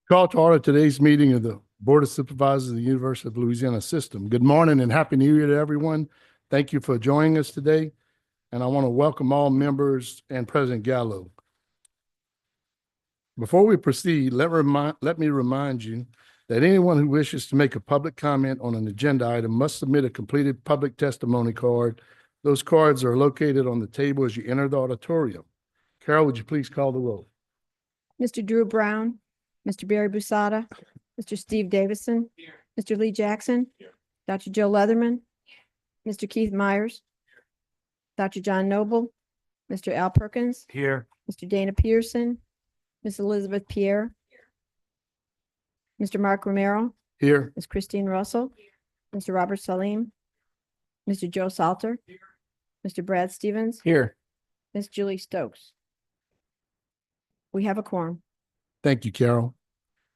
Call to order today's meeting of the Board of Supervisors of the University of Louisiana System. Good morning and Happy New Year to everyone. Thank you for joining us today. And I want to welcome all members and President Gallo. Before we proceed, let me remind you that anyone who wishes to make a public comment on an agenda item must submit a completed public testimony card. Those cards are located on the table as you enter the auditorium. Carol, would you please call the roll? Mr. Drew Brown, Mr. Barry Busada, Mr. Steve Davison, Mr. Lee Jackson, Dr. Joe Leatherman, Mr. Keith Myers, Dr. John Noble, Mr. Al Perkins, Here. Mr. Dana Pearson, Ms. Elizabeth Pierre, Mr. Mark Romero, Here. Ms. Christine Russell, Mr. Robert Salim, Mr. Joe Salter, Mr. Brad Stevens, Here. Ms. Julie Stokes. We have a quorum. Thank you, Carol.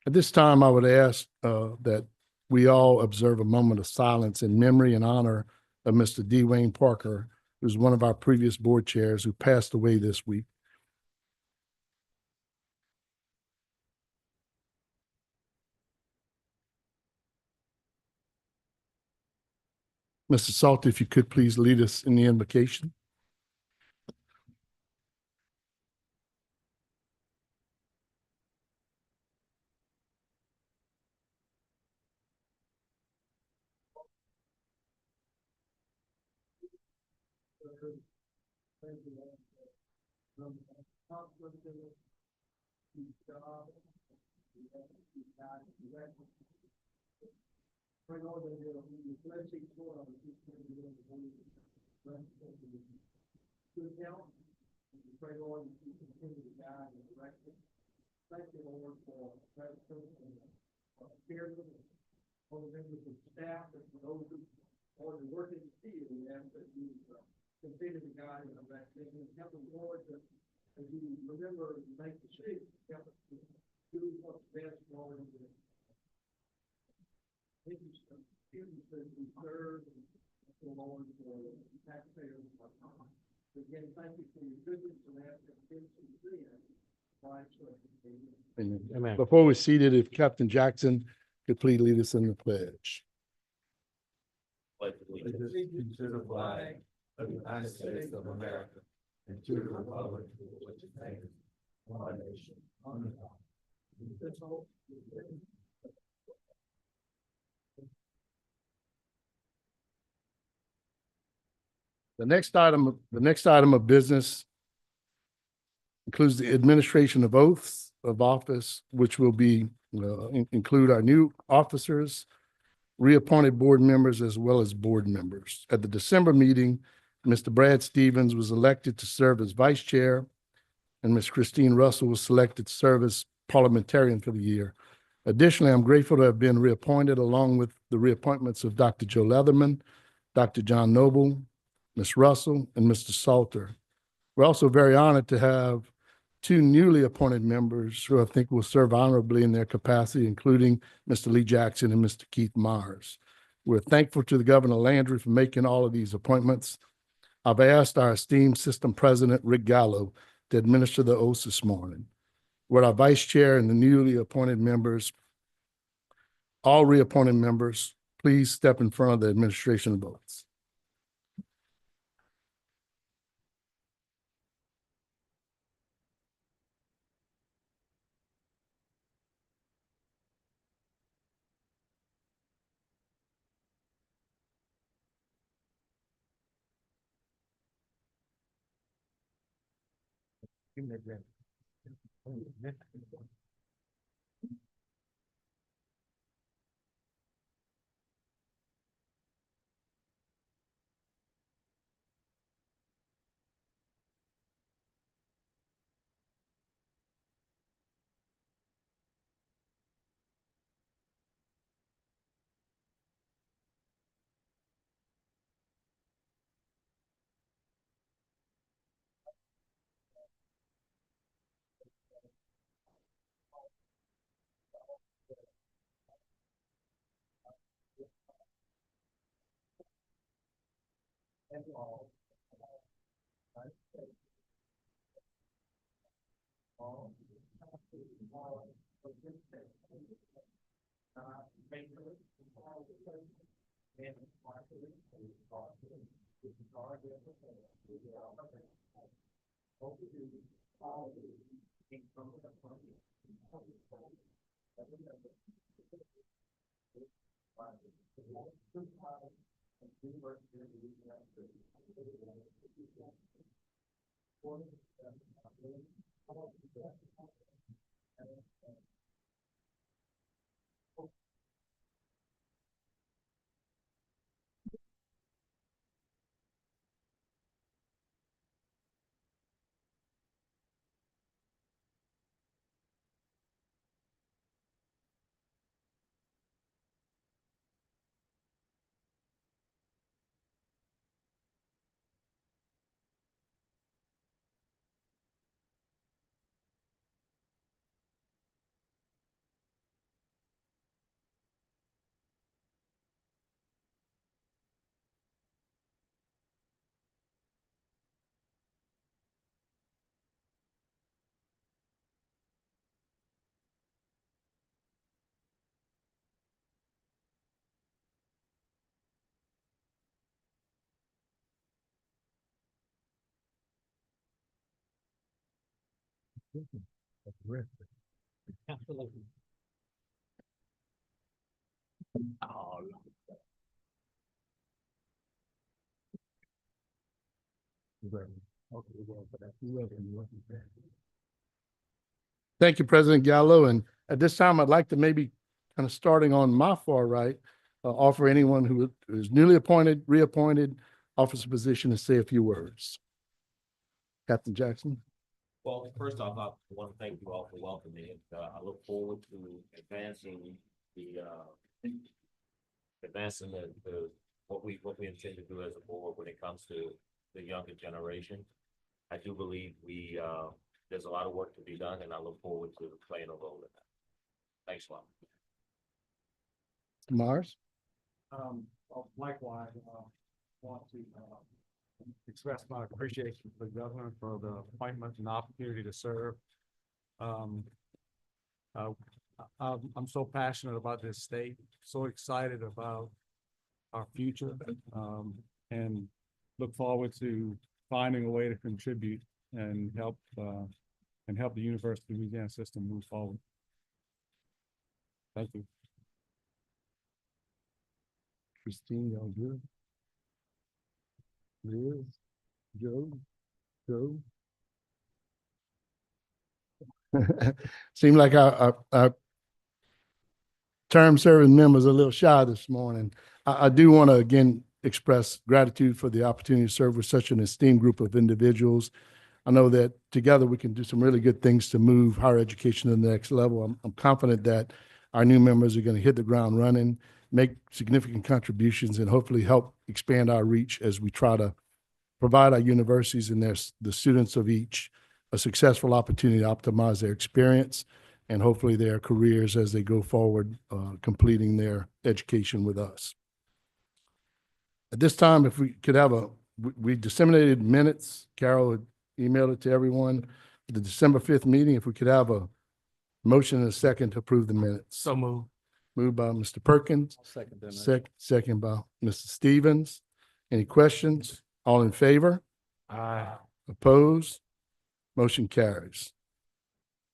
At this time, I would ask that we all observe a moment of silence in memory and honor of Mr. D. Wayne Parker, who's one of our previous board chairs who passed away this week. Mr. Salter, if you could please lead us in the invocation. Amen. Before we're seated, if Captain Jackson could please lead us in the pledge. Allegiance to the flag of the United States of America and to the republic for which it stands, one nation, under God, indivisible, with liberty. The next item of business includes the administration of oaths of office, which will be include our new officers, reappointed board members, as well as board members. At the December meeting, Mr. Brad Stevens was elected to serve as vice chair, and Ms. Christine Russell was selected to serve as parliamentarian for the year. Additionally, I'm grateful to have been reappointed along with the reappointments of Dr. Joe Leatherman, Dr. John Noble, Ms. Russell, and Mr. Salter. We're also very honored to have two newly appointed members who I think will serve honorably in their capacity, including Mr. Lee Jackson and Mr. Keith Myers. We're thankful to the Governor Landry for making all of these appointments. I've asked our esteemed system president, Rick Gallo, to administer the oaths this morning. With our vice chair and the newly appointed members, all reappointed members, please step in front of the administration of oaths. Thank you, President Gallo. And at this time, I'd like to maybe kind of starting on my far right, offer anyone who is newly appointed, reappointed, officer position to say a few words. Captain Jackson. Well, first off, I want to thank you all for welcoming. I look forward to advancing what we intend to do as a board when it comes to the younger generation. I do believe there's a lot of work to be done, and I look forward to playing a role in that. Thanks a lot. Mars. Likewise, want to express my appreciation for the governor for the appointment and opportunity to serve. I'm so passionate about this state, so excited about our future, and look forward to finding a way to contribute and help the University of Louisiana system move forward. Thank you. Christine, y'all good? Liz, Joe. Seemed like our term serving members are a little shy this morning. I do want to again express gratitude for the opportunity to serve with such an esteemed group of individuals. I know that together we can do some really good things to move higher education to the next level. I'm confident that our new members are going to hit the ground running, make significant contributions, and hopefully help expand our reach as we try to provide our universities and the students of each a successful opportunity to optimize their experience and hopefully their careers as they go forward, completing their education with us. At this time, if we could have we disseminated minutes. Carol had emailed it to everyone. The December 5th meeting, if we could have a motion and a second to approve the minutes. So moved. Moved by Mr. Perkins, Second that. second by Mr. Stevens. Any questions? All in favor? Aye. Opposed? Motion carries.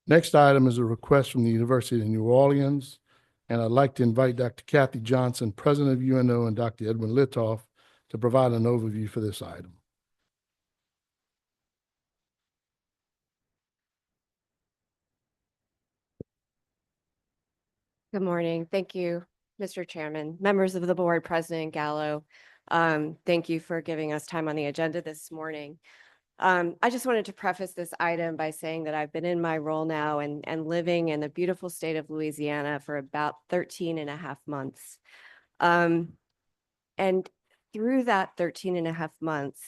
Next item is a request from the University of New Orleans, and I'd like to invite Dr. Kathy Johnson, President of UNO, and Dr. Edwin Litoff to provide an overview for this item. Good morning. Thank you, Mr. Chairman, members of the board, President Gallo. Thank you for giving us time on the agenda this morning. I just wanted to preface this item by saying that I've been in my role now and living in the beautiful state of Louisiana for about 13 and a half months. And through that 13 and a half months,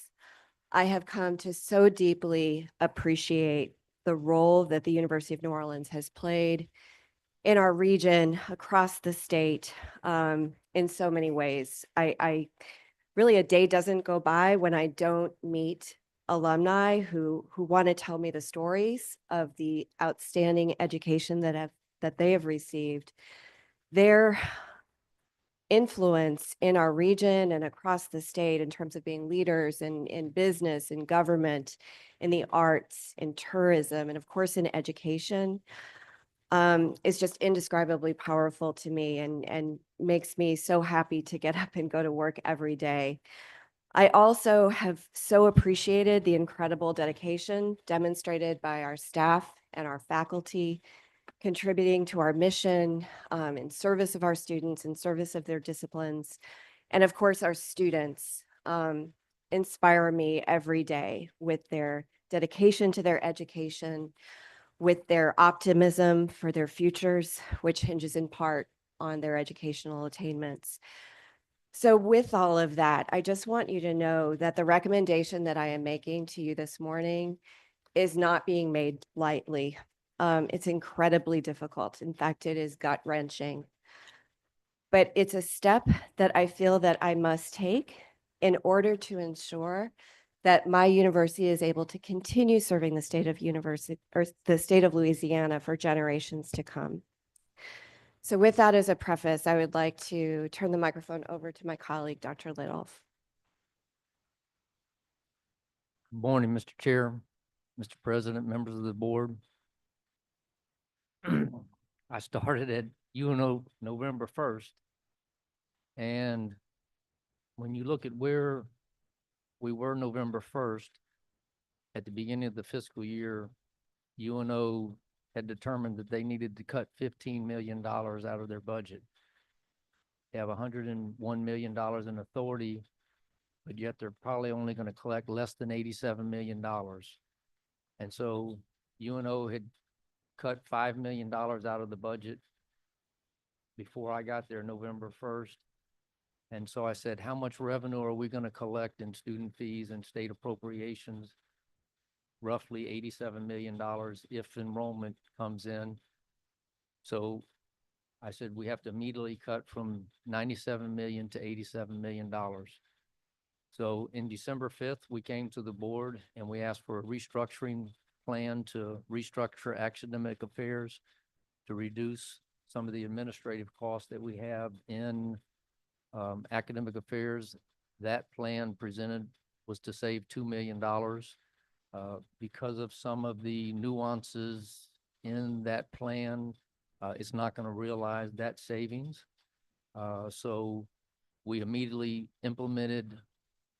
I have come to so deeply appreciate the role that the University of New Orleans has played in our region, across the state, in so many ways. I really, a day doesn't go by when I don't meet alumni who want to tell me the stories of the outstanding education that that they have received, their influence in our region and across the state in terms of being leaders in business, in government, in the arts, in tourism, and of course in education, is just indescribably powerful to me and makes me so happy to get up and go to work every day. I also have so appreciated the incredible dedication demonstrated by our staff and our faculty, contributing to our mission, in service of our students, in service of their disciplines. And of course, our students inspire me every day with their dedication to their education, with their optimism for their futures, which hinges in part on their educational attainments. So with all of that, I just want you to know that the recommendation that I am making to you this morning is not being made lightly. It's incredibly difficult. In fact, it is gut-wrenching. But it's a step that I feel that I must take in order to ensure that my university is able to continue serving the state of the state of Louisiana for generations to come. So with that as a preface, I would like to turn the microphone over to my colleague, Dr. Little. Good morning, Mr. Chair, Mr. President, members of the board. I started at UNO November 1st. And when you look at where we were November 1st, at the beginning of the fiscal year, UNO had determined that they needed to cut $15 million out of their budget. They have $101 million in authority, but yet they're probably only going to collect less than $87 million. And so UNO had cut $5 million out of the budget before I got there November 1st. And so I said, how much revenue are we going to collect in student fees and state appropriations? Roughly $87 million if enrollment comes in. So I said, we have to immediately cut from 97 million to $87 million. So in December 5th, we came to the board and we asked for a restructuring plan to restructure academic affairs to reduce some of the administrative costs that we have in academic affairs. That plan presented was to save $2 million. Because of some of the nuances in that plan, it's not going to realize that savings. So we immediately implemented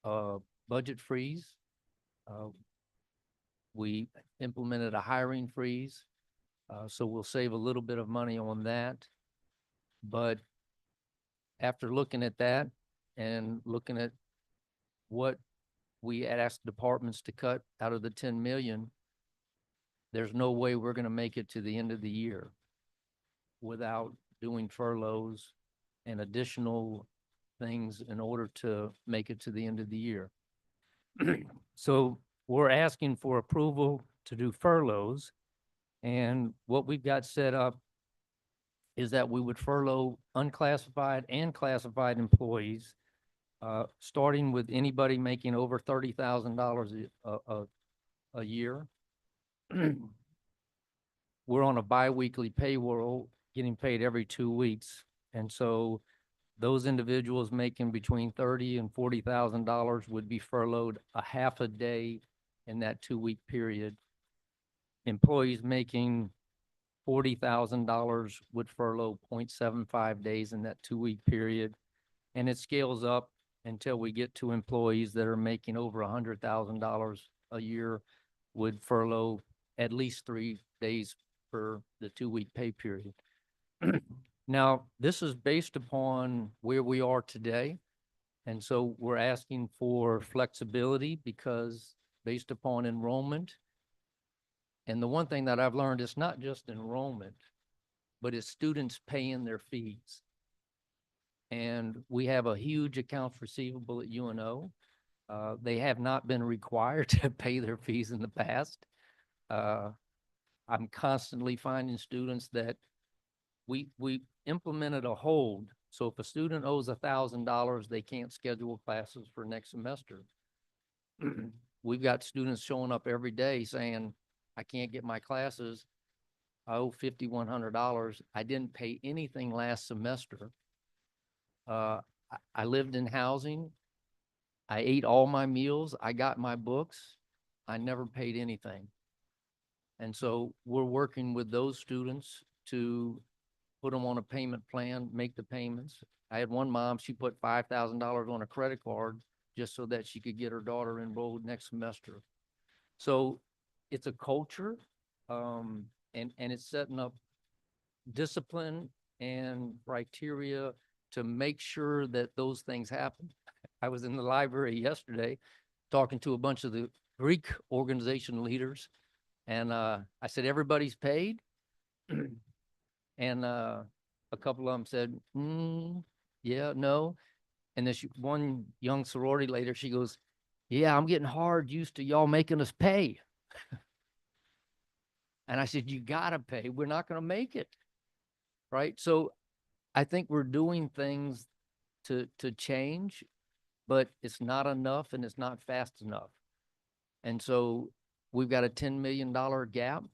a budget freeze. We implemented a hiring freeze. So we'll save a little bit of money on that. But after looking at that and looking at what we had asked departments to cut out of the 10 million, there's no way we're going to make it to the end of the year without doing furloughs and additional things in order to make it to the end of the year. So we're asking for approval to do furloughs. And what we've got set up is that we would furlough unclassified and classified employees, starting with anybody making over $30,000 a year. We're on a bi-weekly payroll, getting paid every 2 weeks. And so those individuals making between $30,000 and $40,000 would be furloughed a half a day in that 2-week period. Employees making $40,000 would furlough 0.75 days in that 2-week period. And it scales up until we get to employees that are making over $100,000 a year would furlough at least 3 days for the 2-week pay period. Now, this is based upon where we are today. And so we're asking for flexibility because based upon enrollment. And the one thing that I've learned, it's not just enrollment, but it's students paying their fees. And we have a huge accounts receivable at UNO. They have not been required to pay their fees in the past. I'm constantly finding students that we implemented a hold. So if a student owes $1,000, they can't schedule classes for next semester. We've got students showing up every day saying, I can't get my classes. I owe $5,100. I didn't pay anything last semester. I lived in housing. I ate all my meals. I got my books. I never paid anything. And so we're working with those students to put them on a payment plan, make the payments. I had one mom, she put $5,000 on a credit card just so that she could get her daughter enrolled next semester. So it's a culture, and it's setting up discipline and criteria to make sure that those things happen. I was in the library yesterday talking to a bunch of the Greek organization leaders, and I said, everybody's paid? And a couple of them said, yeah, no. And then one young sorority later, she goes, yeah, I'm getting hard used to y'all making us pay. And I said, you gotta pay. We're not gonna make it. Right? So I think we're doing things to change, but it's not enough and it's not fast enough. And so we've got a $10 million gap.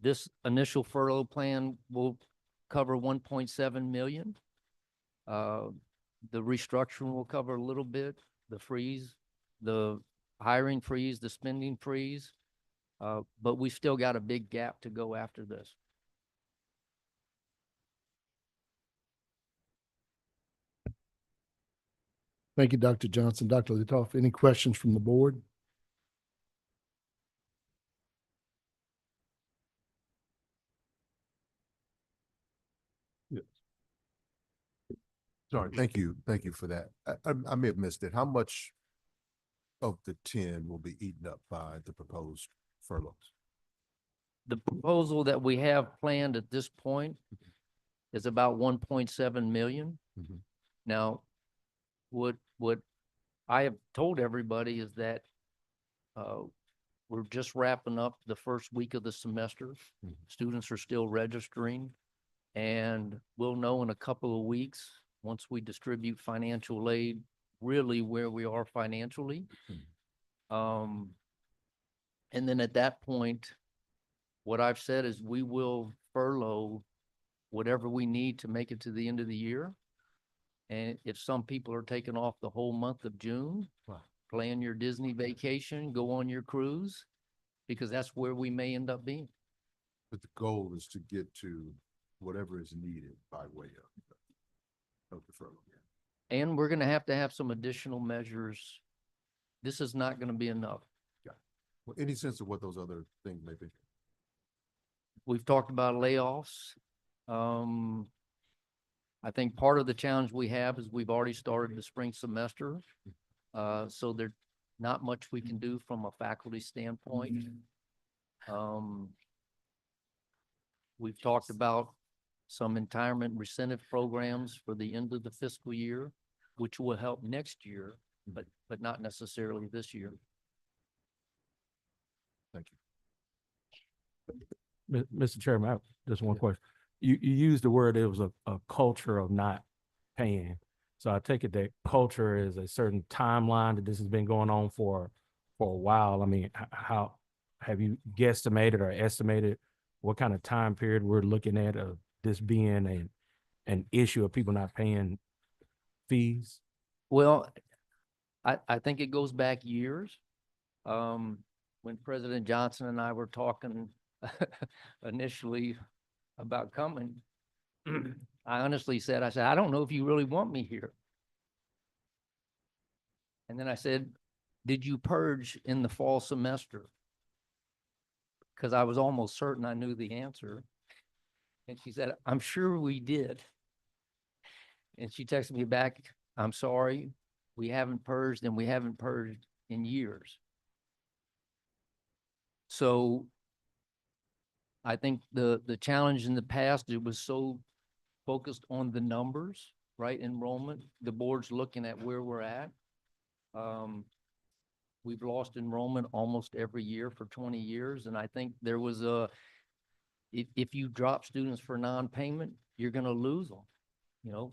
This initial furlough plan will cover 1.7 million. The restructuring will cover a little bit, the freeze, the hiring freeze, the spending freeze. But we still got a big gap to go after this. Thank you, Dr. Johnson. Dr. Letoff, any questions from the board? Sorry, thank you. Thank you for that. I may have missed it. How much of the 10 will be eaten up by the proposed furloughs? The proposal that we have planned at this point is about 1.7 million. Mhm. Now, what I have told everybody is that we're just wrapping up the first week of the semester. Mhm. Students are still registering, and we'll know in a couple of weeks, once we distribute financial aid, really where we are financially. And then at that point, what I've said is we will furlough whatever we need to make it to the end of the year. And if some people are taking off the whole month of June, Wow. plan your Disney vacation, go on your cruise, because that's where we may end up being. But the goal is to get to whatever is needed by way of the furlough. And we're gonna have some additional measures. This is not gonna be enough. Well, any sense of what those other things may be? We've talked about layoffs. I think part of the challenge we have is we've already started the spring semester. So there's not much we can do from a faculty standpoint. We've talked about some retirement incentive programs for the end of the fiscal year, which will help next year, but not necessarily this year. Thank you. Mr. Chairman, I have just one question. You used the word, it was a culture of not paying. So I take it that culture is a certain timeline that this has been going on for a while. I mean, how have you guesstimated or estimated what kind of time period we're looking at of this being an issue of people not paying fees? Well, I think it goes back years. When President Johnson and I were talking initially about coming, I honestly said, I don't know if you really want me here. And then I said, did you purge in the fall semester? Because I was almost certain I knew the answer. And she said, I'm sure we did. And she texted me back, I'm sorry, we haven't purged, and we haven't purged in years. So I think the challenge in the past, it was so focused on the numbers, right? Enrollment, the board's looking at where we're at. We've lost enrollment almost every year for 20 years. And I think there was if you drop students for non-payment, you're going to lose them, you know?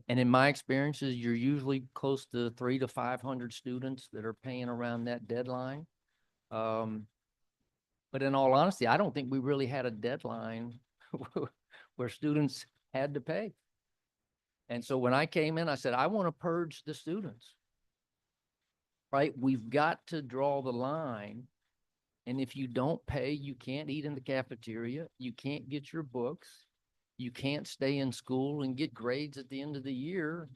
And in my experiences, you're usually close to 300 to 500 students that are paying around that deadline. But in all honesty, I don't think we really had a deadline where students had to pay. And so when I came in, I said, I want to purge the students. Right? We've got to draw the line. And if you don't pay, you can't eat in the cafeteria. You can't get your books. You can't stay in school and get grades at the end of the year.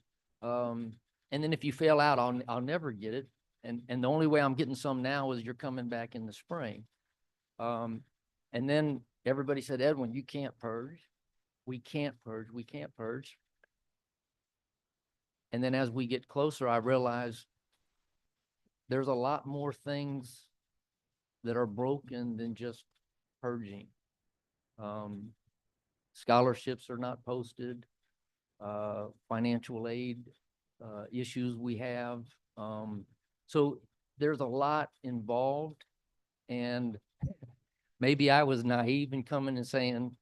And then if you fail out, I'll never get it. And the only way I'm getting some now is you're coming back in the spring. And then everybody said, Edwin, you can't purge. We can't purge. We can't purge. And then as we get closer, I realize there's a lot more things that are broken than just purging. Scholarships are not posted, financial aid issues we have. So there's a lot involved, and maybe I was naive in coming and saying,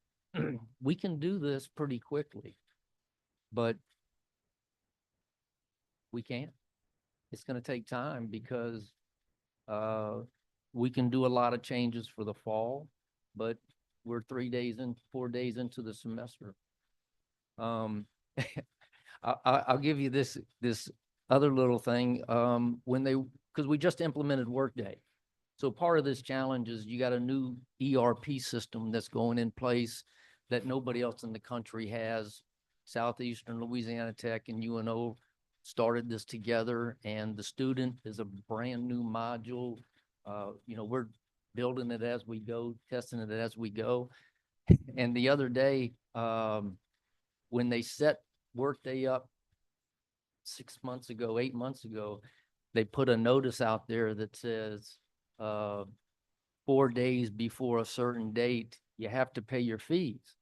we can do this pretty quickly, but we can't. It's going to take time because we can do a lot of changes for the fall, but we're 4 days into the semester. I'll give you this other little thing. Because we just implemented Workday. So part of this challenge is you got a new ERP system that's going in place that nobody else in the country has. Southeastern Louisiana Tech and UNO started this together, and the student is a brand new module. We're building it as we go, testing it as we go. And the other day, when they set Workday up 8 months ago, they put a notice out there that says 4 days before a certain date, you have to pay your fees.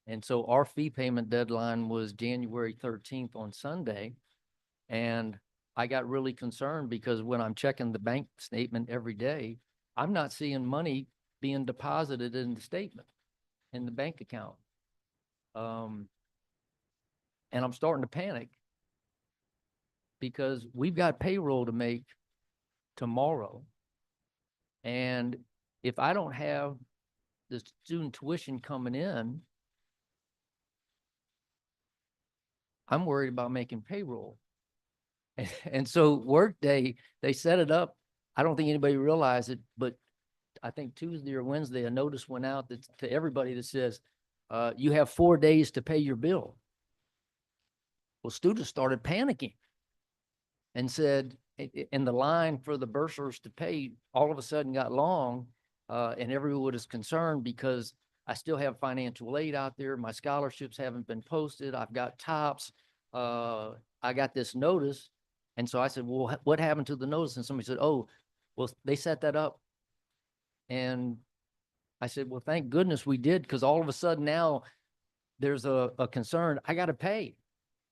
And so our fee payment deadline was January 13th on Sunday. And I got really concerned because when I'm checking the bank statement every day, I'm not seeing money being deposited in the statement, in the bank account. And I'm starting to panic because we've got payroll to make tomorrow. And if I don't have the student tuition coming in, I'm worried about making payroll. And so Workday, they set it up. I don't think anybody realized it, but I think Tuesday or Wednesday, a notice went out to everybody that says, you have 4 days to pay your bill. Well, students started panicking and said, and the line for the bursars to pay all of a sudden got long, and everyone is concerned because I still have financial aid out there. My scholarships haven't been posted. I've got TOPS. I got this notice. And so I said, well, what happened to the notice? And somebody said, oh, well, they set that up. And I said, well, thank goodness we did, because all of a sudden now there's a concern. I got to pay.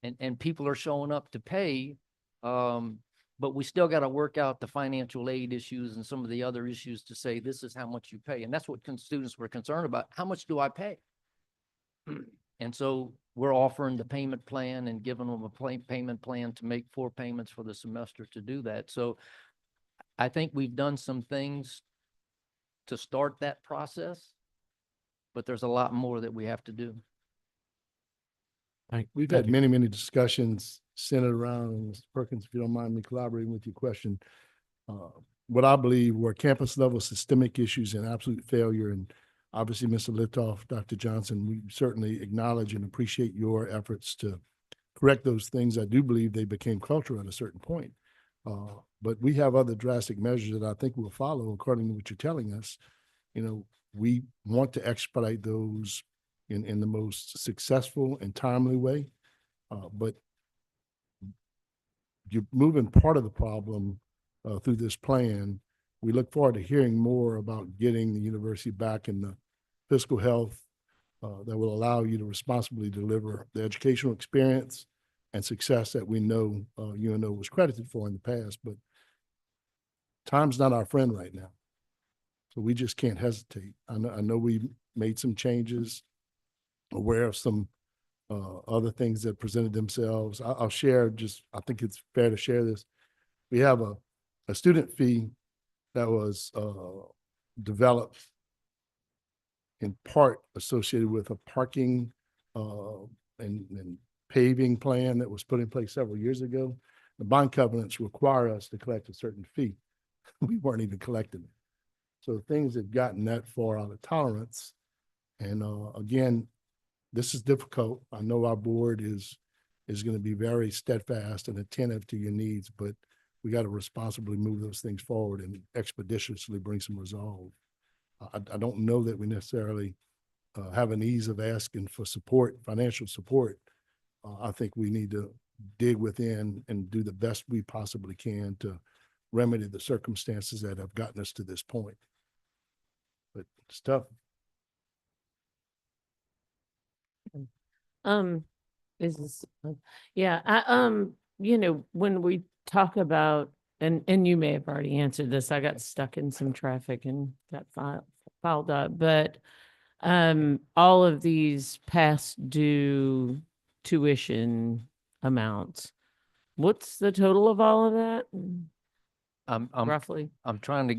And people are showing up to pay. But we still got to work out the financial aid issues and some of the other issues to say, this is how much you pay. And that's what students were concerned about. How much do I pay? And so we're offering the payment plan and giving them a payment plan to make 4 payments for the semester to do that. So I think we've done some things to start that process, but there's a lot more that we have to do. We've had many, many discussions centered around, Mr. Perkins, if you don't mind me collaborating with your question, what I believe were campus level systemic issues and absolute failure. And obviously, Mr. Litoff, Dr. Johnson, we certainly acknowledge and appreciate your efforts to correct those things. I do believe they became cultural at a certain point. But we have other drastic measures that I think we'll follow according to what you're telling us. We want to expedite those in the most successful and timely way. But you're moving part of the problem through this plan. We look forward to hearing more about getting the university back in the fiscal health that will allow you to responsibly deliver the educational experience and success that we know UNO was credited for in the past. But time's not our friend right now. So we just can't hesitate. I know we made some changes, aware of some other things that presented themselves. I'll share I think it's fair to share this. We have a student fee that was developed in part associated with a parking and paving plan that was put in place several years ago. The bond covenants require us to collect a certain fee. We weren't even collecting it. So things have gotten that far out of tolerance. And again, this is difficult. I know our board is going to be very steadfast and attentive to your needs, but we got to responsibly move those things forward and expeditiously bring some resolve. I don't know that we necessarily have an ease of asking for support, financial support. I think we need to dig within and do the best we possibly can to remedy the circumstances that have gotten us to this point. But it's tough. Yeah, you know, when we talk about, and you may have already answered this, I got stuck in some traffic and got filed up, but all of these past due tuition amounts, what's the total of all of that I'm roughly? I'm trying to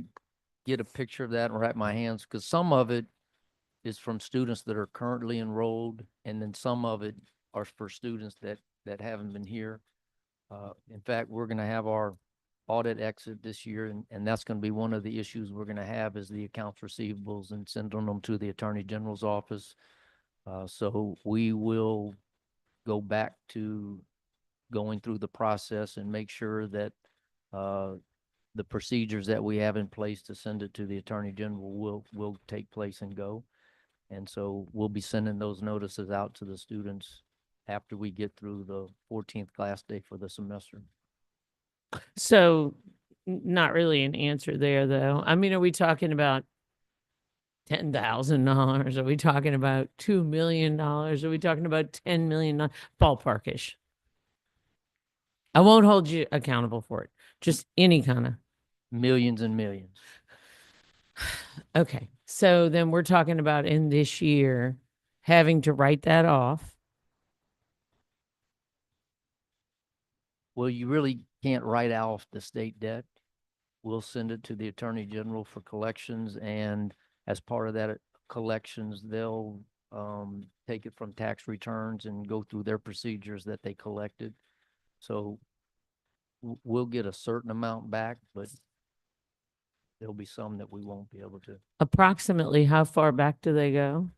get a picture of that and wrap my hands, because some of it is from students that are currently enrolled, and then some of it are for students that haven't been here. In fact, we're going to have our audit exit this year, and that's going to be one of the issues we're going to have is the accounts receivables and sending them to the Attorney General's office. So we will go back to going through the process and make sure that the procedures that we have in place to send it to the Attorney General will take place and go. And so we'll be sending those notices out to the students after we get through the 14th class day for the semester. So not really an answer there, though. I mean, are we talking about $10,000? Are we talking about $2 million? Are we talking about $10 million? Ballparkish. I won't hold you accountable for it. Just any kind of. Millions and millions. Okay. So then we're talking about in this year having to write that off. Well, you really can't write off the state debt. We'll send it to the Attorney General for collections, and as part of that collections, they'll take it from tax returns and go through their procedures that they collected. So we'll get a certain amount back, but there'll be some that we won't be able to. Approximately how far back do they go?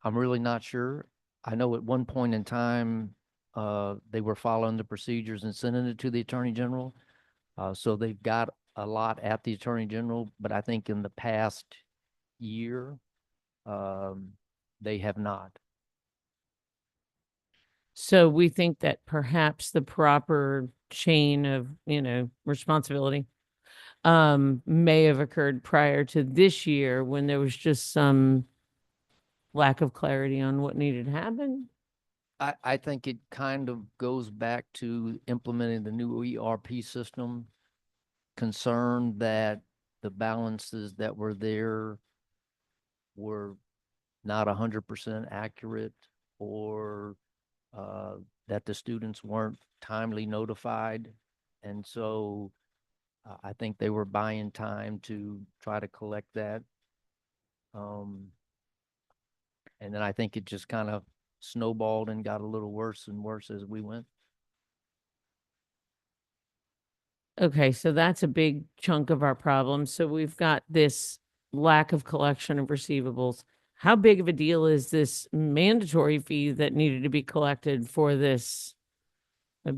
I'm really not sure. I know at one point in time, they were following the procedures and sending it to the Attorney General. So they've got a lot at the Attorney General, but I think in the past year, they have not. So we think that perhaps the proper chain of, responsibility may have occurred prior to this year when there was just some lack of clarity on what needed to happen. I think it kind of goes back to implementing the new ERP system, concerned that the balances that were there were not 100% accurate, or that the students weren't timely notified. And so I think they were buying time to try to collect that. And then I think it just kind of snowballed and got a little worse and worse as we went. Okay, so that's a big chunk of our problem. So we've got this lack of collection of receivables. How big of a deal is this mandatory fee that needed to be collected for this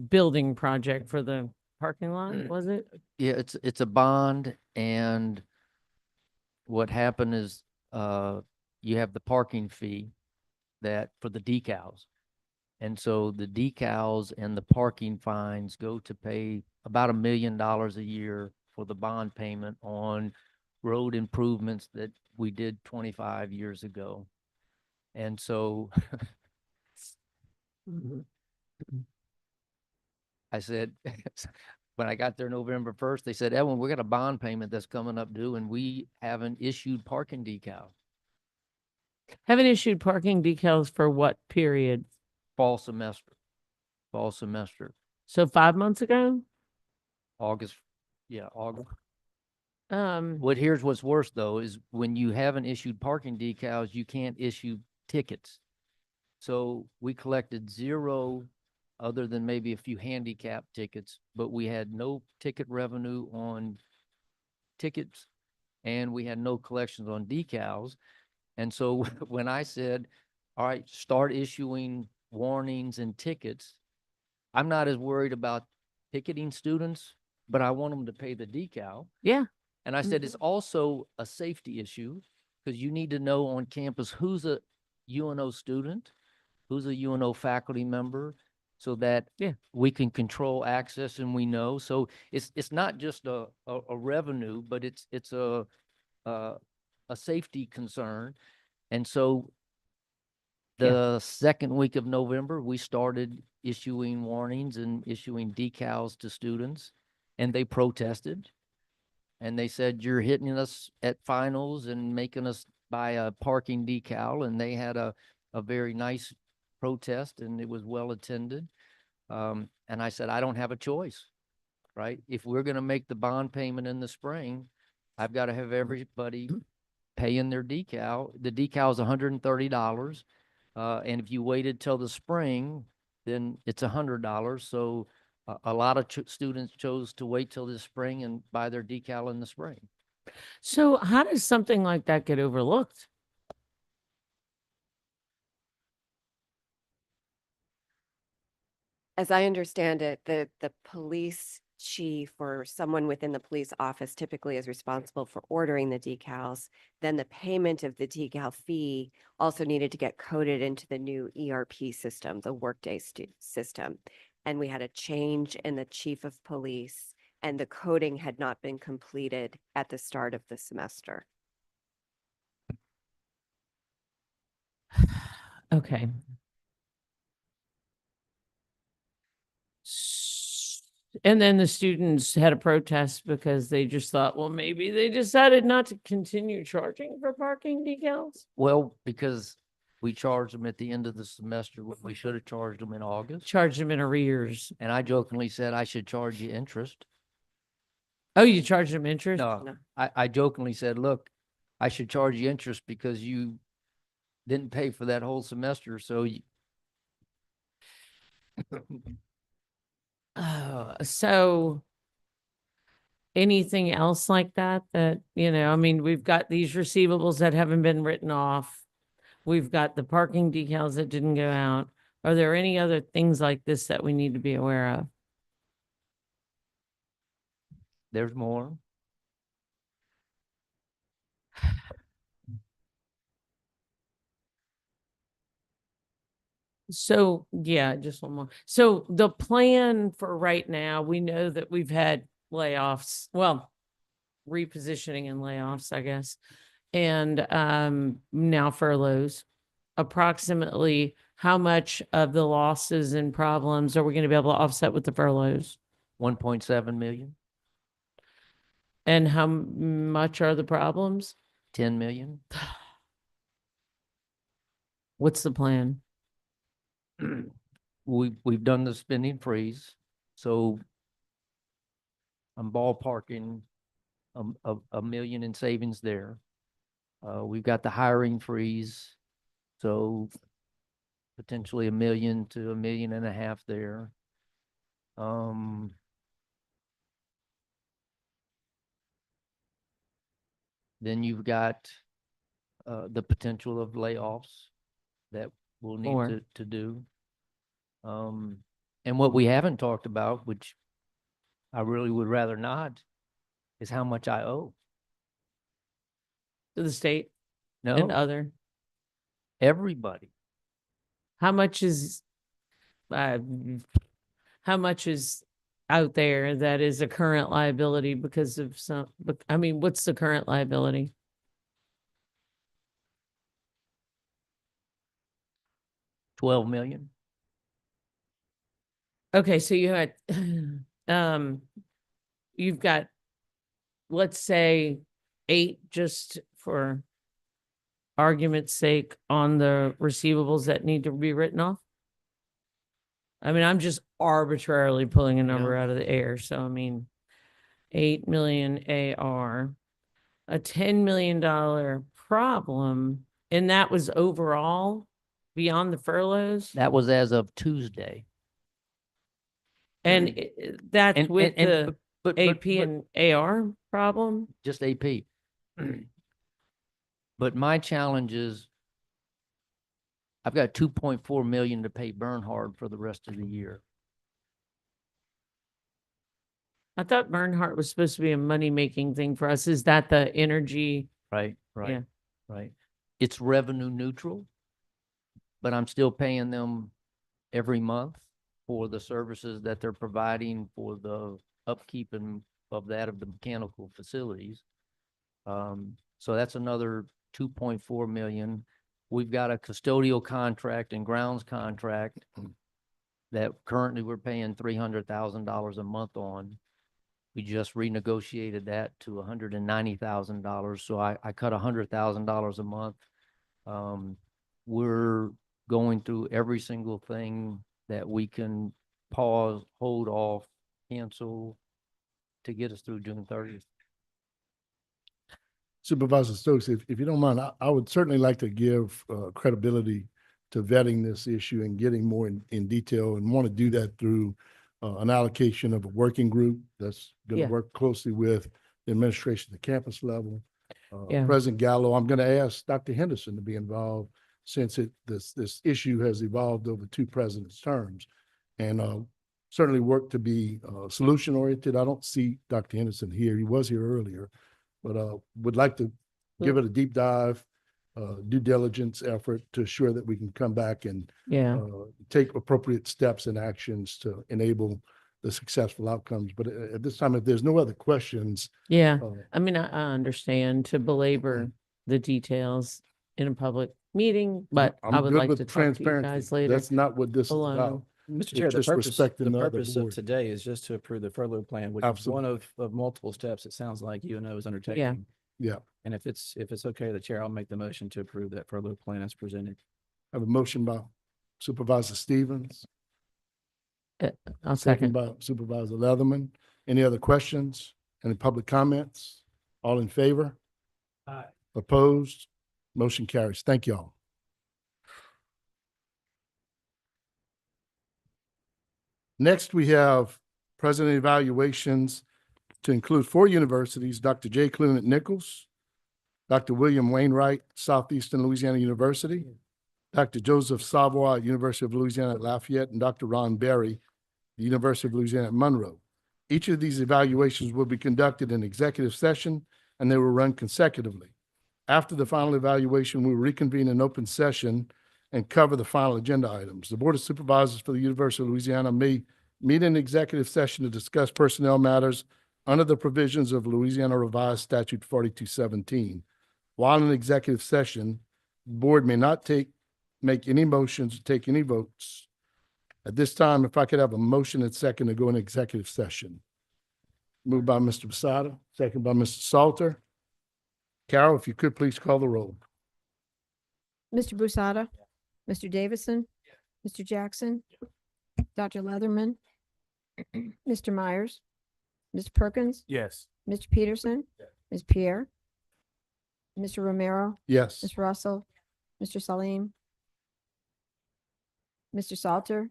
building project for the parking lot, was it? Yeah, it's a bond, and what happened is you have the parking fee that for the decals. And so the decals and the parking fines go to pay about $1 million a year for the bond payment on road improvements that we did 25 years ago. And so I said, when I got there November 1st, they said, Edwin, we got a bond payment that's coming up due, and we haven't issued parking decals. Haven't issued parking decals for what period? Fall semester. So 5 months ago? August, yeah, August. Here's what's worse though, is when you haven't issued parking decals, you can't issue tickets. So we collected zero, other than maybe a few handicap tickets, but we had no ticket revenue on tickets and we had no collections on decals. And so when I said, all right, start issuing warnings and tickets, I'm not as worried about ticketing students, but I want them to pay the decal. Yeah. And I said, it's also a safety issue because you need to know on campus who's a UNO student, who's a UNO faculty member, so that Yeah. we can control access and we know. So it's not just a revenue, but it's a safety concern. And so the second week of November, we started issuing warnings and issuing decals to students, and they protested. And they said, you're hitting us at finals and making us buy a parking decal. And they had a very nice protest and it was well attended. And I said, I don't have a choice, right? If we're going to make the bond payment in the spring, I've got to have everybody paying their decal. The decal is $130. And if you waited till the spring, then it's $100. So a lot of students chose to wait till the spring and buy their decal in the spring. So how does something like that get overlooked? As I understand it, the police chief or someone within the police office typically is responsible for ordering the decals. Then the payment of the decal fee also needed to get coded into the new ERP system, the Workday system. And we had a change in the chief of police and the coding had not been completed at the start of the semester. Okay. And then the students had a protest because they just thought, well, maybe they decided not to continue charging for parking decals. Well, because we charged them at the end of the semester, when we should have charged them in August. Charged them in arrears. And I jokingly said, I should charge you interest. Oh, you charged them interest? No, I jokingly said, look, I should charge you interest because you didn't pay for that whole semester. So you, So anything else like that, I mean, we've got these receivables that haven't been written off. We've got the parking decals that didn't go out. Are there any other things like this that we need to be aware of? there's more. So, yeah, just one more. So the plan for right now, we know that we've had layoffs, well, repositioning and layoffs, I guess. And now furloughs. Approximately how much of the losses and problems are we going to be able to offset with the furloughs? 1.7 million, And how much are the problems? 10 million. What's the plan? We've done the spending freeze. So I'm ballparking a million in savings there. We've got the hiring freeze. So potentially $1 million to $1.5 million there. Then you've got the potential of layoffs that we'll need More. to do. And what we haven't talked about, which I really would rather not, is how much I owe. To the state and No, other? everybody. How much is out there that is a current liability because of I mean, what's the current liability? $12 million. Okay, so you had, you've got, let's say 8, just for argument's sake, on the receivables that need to be written off? I mean, I'm just arbitrarily pulling a number out of the air. So, I mean, 8 million AR, a $10 million problem, and that was overall beyond the furloughs? That was as of Tuesday. And that's And- with and- the but- AP and AR problem? Just AP. But my challenge is I've got 2.4 million to pay Bernhard for the rest of the year. I thought Bernhardt was supposed to be a money-making thing for us. Is that the energy? Right, Yeah. right, right. It's revenue neutral, but I'm still paying them every month for the services that they're providing for the upkeep and of the mechanical facilities. So that's another 2.4 million. We've got a custodial contract and grounds contract that currently we're paying $300,000 a month on. We just renegotiated that to $190,000. So I cut $100,000 a month. We're going through every single thing that we can pause, hold off, cancel to get us through June 30th. Supervisor Stokes, if you don't mind, I would certainly like to give credibility to vetting this issue and getting more in detail, and want to do that through an allocation of a working group that's going Yeah. to work closely with the administration at the campus level. Yeah. President Gallo, I'm going to ask Dr. Henderson to be involved, since this issue has evolved over two presidents' terms, and certainly work to be solution oriented. I don't see Dr. Henderson here. He was here earlier, but would like to give it a deep dive, due diligence effort to assure that we can come back and Yeah. take appropriate steps and actions to enable the successful outcomes. But at this time, if there's no other questions, Yeah. uh, I mean, I understand to belabor the details in a public meeting, but I'm I would good like with to talk to you transparency. guys later. That's not what this is alone. about. Mr. It's Chair, just respecting the other purpose of board. today is just to approve the furlough plan, which is one Absolutely. of multiple steps it sounds like UNO is undertaking. Yeah. And if it's okay, the chair, I'll make the motion to approve that furlough plan as presented. I have a motion by Supervisor Stevens, I'll second second. by Supervisor Leatherman. Any other questions? Any public comments? All in favor? Aye. Opposed? Motion carries. Thank you all. Next, we have president evaluations to include 4 universities: Dr. J. Clement Nichols, Dr. William Wainwright, Southeastern Louisiana University, Dr. Joseph Savoy, University of Louisiana at Lafayette, and Dr. Ron Berry, the University of Louisiana at Monroe. Each of these evaluations will be conducted in executive session, and they will run consecutively. After the final evaluation, we will reconvene in open session and cover the final agenda items. The Board of Supervisors for the University of Louisiana may meet in executive session to discuss personnel matters under the provisions of Louisiana Revised Statute 4217. While in executive session, the board may not make any motions or take any votes. At this time, if I could have a motion and second to go in executive session. Moved by Mr. Posada, second by Mr. Salter. Carol, if you could please call the roll. Mr. Busada, Mr. Davison, Mr. Jackson, Dr. Leatherman, Mr. Myers, Ms. Perkins, Yes. Mr. Peterson, Ms. Pierre, Mr. Romero, Yes. Ms. Russell, Mr. Salim, Mr. Salter,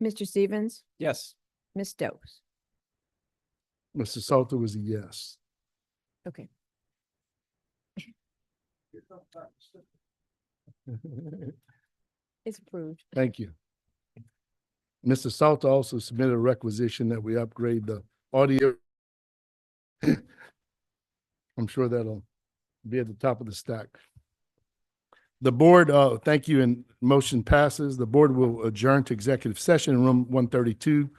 Mr. Stevens, Yes. Ms. Stokes. Mr. Salter was a yes. Okay. It's approved. Thank you. Mr. Salter also submitted a requisition that we upgrade the audio. I'm sure that'll be at the top of the stack. The board, thank you, and motion passes. The board will adjourn to executive session in room 132.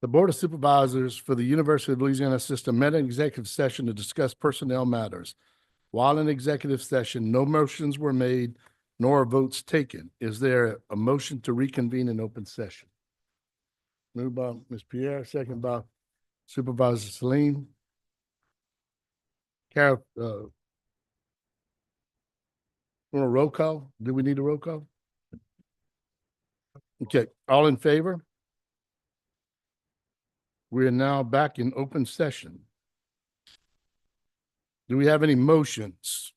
The Board of Supervisors for the University of Louisiana System met in executive session to discuss personnel matters. While in executive session, no motions were made nor votes taken. Is there a motion to reconvene in open session? Moved by Ms. Pierre, second by Supervisor Saline. Carol, want a roll call? Do we need a roll call? Okay, all in favor? We are now back in open session. Do we have any motions?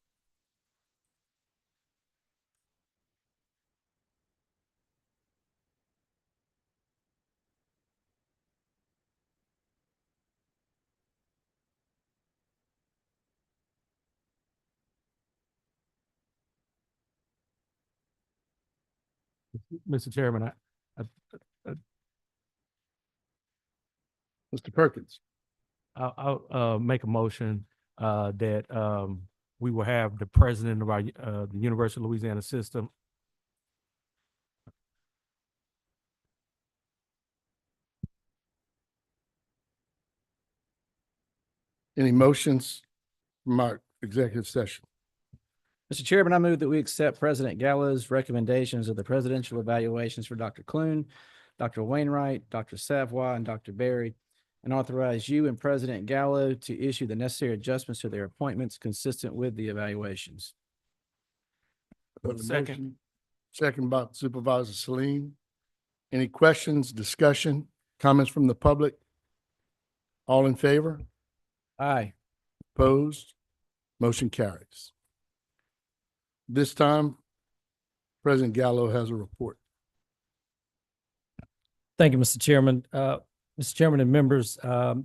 Mr. Chairman, Mr. Perkins, I'll make a motion that we will have the president of our the University of Louisiana System. any motions from our executive session? Mr. Chairman, I move that we accept President Gallo's recommendations of the presidential evaluations for Dr. Clune, Dr. Wainwright, Dr. Savoy, and Dr. Berry, and authorize you and President Gallo to issue the necessary adjustments to their appointments consistent with the evaluations. Second. Second by Supervisor Saline. Any questions, discussion, comments from the public? All in favor? Aye. Opposed? Motion carries. This time, President Gallo has a report. Thank you, Mr. Chairman. Mr. Chairman and members,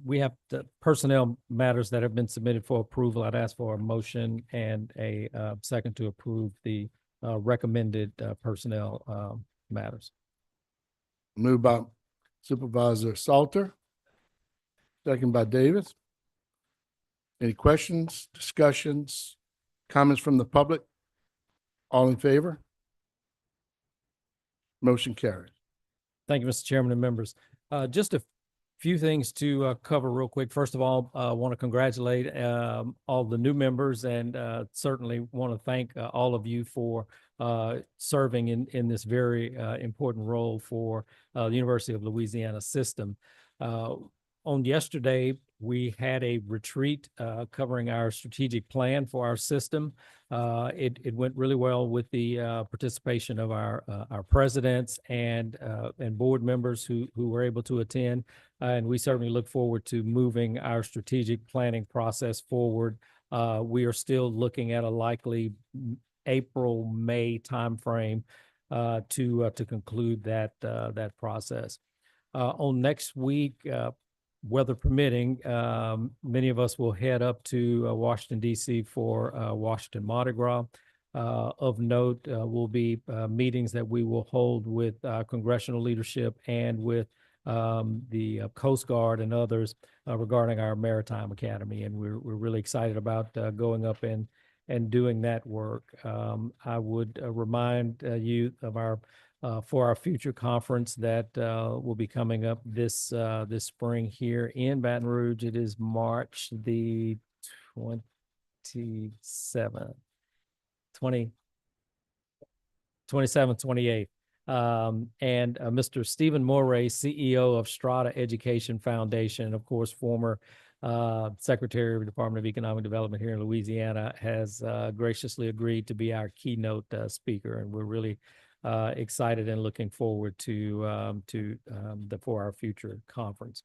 we have the personnel matters that have been submitted for approval. I'd ask for a motion and a second to approve the recommended personnel matters. Moved by Supervisor Salter. Second by Davis. Any questions, discussions, comments from the public? All in favor? Motion carries. Thank you, Mr. Chairman and members. Just a few things to cover real quick. First of all, I want to congratulate all the new members and certainly want to thank all of you for serving in this very important role for the University of Louisiana System. On yesterday, we had a retreat covering our strategic plan for our system. It went really well with the participation of our presidents and board members who were able to attend. And we certainly look forward to moving our strategic planning process forward. We are still looking at a likely April, May timeframe to conclude that process. On next week, weather permitting, many of us will head up to Washington, D.C. for Washington Mardi Gras. Of note will be meetings that we will hold with congressional leadership and with the Coast Guard and others regarding our Maritime Academy. And we're really excited about going up and doing that work. I would remind you of our for our future conference that will be coming up this spring here in Baton Rouge. It is March the 27th, 28th. And Mr. Stephen Moray, CEO of Strata Education Foundation, of course, former Secretary of the Department of Economic Development here in Louisiana, has graciously agreed to be our keynote speaker. And we're really excited and looking forward to for our future conference.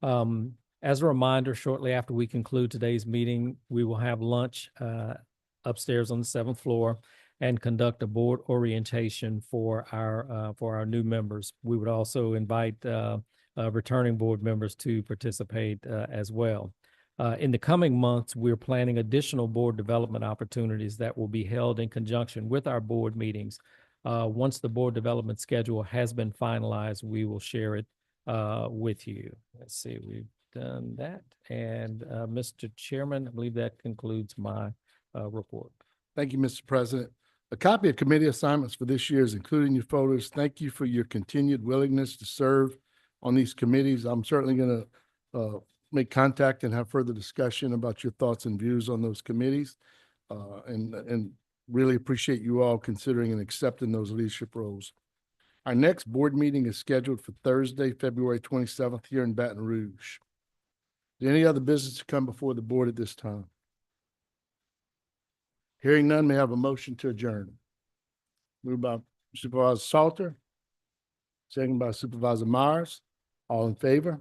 As a reminder, shortly after we conclude today's meeting, we will have lunch upstairs on the 7th floor and conduct a board orientation for our new members. We would also invite returning board members to participate as well. In the coming months, we're planning additional board development opportunities that will be held in conjunction with our board meetings. Once the board development schedule has been finalized, we will share it with you. Let's see, we've done that. And Mr. Chairman, I believe that concludes my report. Thank you, Mr. President. A copy of committee assignments for this year is included in your folders. Thank you for your continued willingness to serve on these committees. I'm certainly gonna make contact and have further discussion about your thoughts and views on those committees. And really appreciate you all considering and accepting those leadership roles. Our next board meeting is scheduled for Thursday, February 27th here in Baton Rouge. Is there any other business to come before the board at this time? Hearing none, may I have a motion to adjourn? Moved by Supervisor Salter, second by Supervisor Myers. All in favor?